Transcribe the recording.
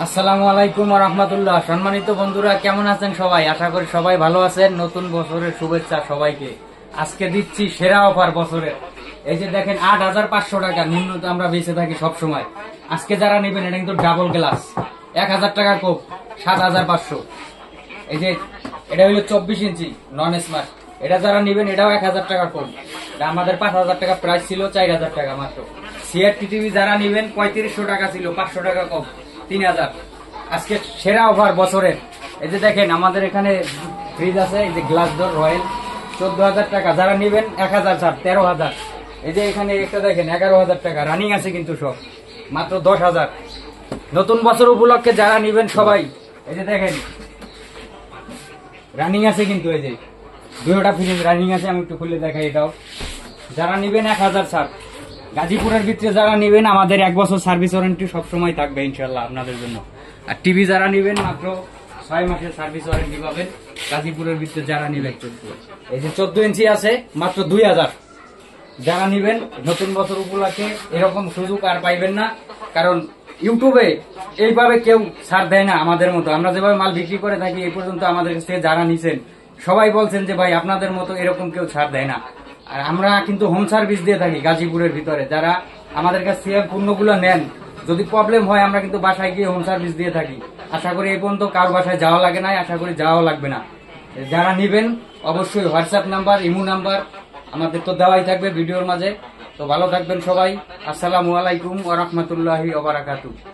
আসসালামু আলাইকুম ওয়া রাহমাতুল্লাহ। সম্মানিত বন্ধুরা, কেমন আছেন সবাই? আশা করি সবাই ভালো আছেন। নতুন বছরের শুভেচ্ছা সবাইকে। আজকে দিচ্ছি সেরা অফার বছরের। এই যে দেখেন ৮৫০০ টাকা নিম্নত আমরা বেঁচে থাকি সব সময়। আজকে যারা নেবেন এটা কিন্তু ডাবল গ্লাস, ১০০০ টাকার কোপ ৭৫০০। এই যে এটা হলো ২৪ ইঞ্চি নন স্মার্ট, এটা যারা নেবেন এটাও ১০০০ টাকার কোপ। আমাদের ৫০০০ টাকা প্রাইস ছিল, ৪০০০ টাকা মাত্র। সিআরটি টিভি যারা নেবেন ৩৫০০ টাকা ছিল, ৫০০ টাকা কম, ৩০০০। আজকে সেরা অফার বছরের। এই যে দেখেন আমাদের এখানে ফ্রিজ আছে, এই যে গ্লাস ডোর রয়্যাল ১৪০০০ টাকা, যারা নেবেন ১০০০ ছাড় ১৩০০০। এই যে এখানে একটা দেখেন ১১০০০ টাকা রানিং আছে কিন্তু সব মাত্র ১০০০০। নতুন বছর উপলক্ষে যারা নেবেন সবাই এই যে দেখেন রানিং আছে কিন্তু, এই যে দুইটা ফ্রিজ রানিং আছে। আমি একটু খুলে দেখাই এটাও। যারা নেবেন ১০০০ ছাড়। গাজীপুরের ভিতরে যারা নেবেন আমাদের ১ বছর সার্ভিস ওয়ারেন্টি সবসময় থাকবে ইনশাল্লাহ আপনাদের জন্য। আর টিভি যারা নেবেন মাত্র ৬ মাসের সার্ভিস ওয়ারেন্টি পাবেন গাজীপুরের ভিতরে যারা নেবেন। এই যে ১৪ ইঞ্চি আছে মাত্র ২০০০। যারা নেবেন নতুন বছর উপলক্ষে এরকম সুযোগ আর পাইবেন না, কারণ ইউটিউবে এইভাবে কেউ ছাড় দেয় না আমাদের মতো। আমরা যেভাবে মাল বিক্রি করে থাকি এই পর্যন্ত আমাদের কাছ থেকে যারা নিছেন সবাই বলছেন যে ভাই আপনাদের মতো এরকম কেউ ছাড় দেয় না। আর আমরা কিন্তু হোম সার্ভিস দিয়ে থাকি গাজীপুরের ভিতরে। যারা আমাদের কাছ থেকে পণ্যগুলো নেন, যদি প্রবলেম হয় আমরা কিন্তু বাসায় গিয়ে হোম সার্ভিস দিয়ে থাকি। আশা করি এই পর্যন্ত কারো বাসায় যাওয়া লাগে না, আশা করি যাওয়াও লাগবে না। যারা নেবেন অবশ্যই হোয়াটসঅ্যাপ নাম্বার, ইমো নাম্বার আমাদের তো দেওয়াই থাকবে ভিডিওর মাঝে। তো ভালো থাকবেন সবাই। আসসালামু আলাইকুম ওয়া রাহমাতুল্লাহি ওয়া বারাকাতুহু।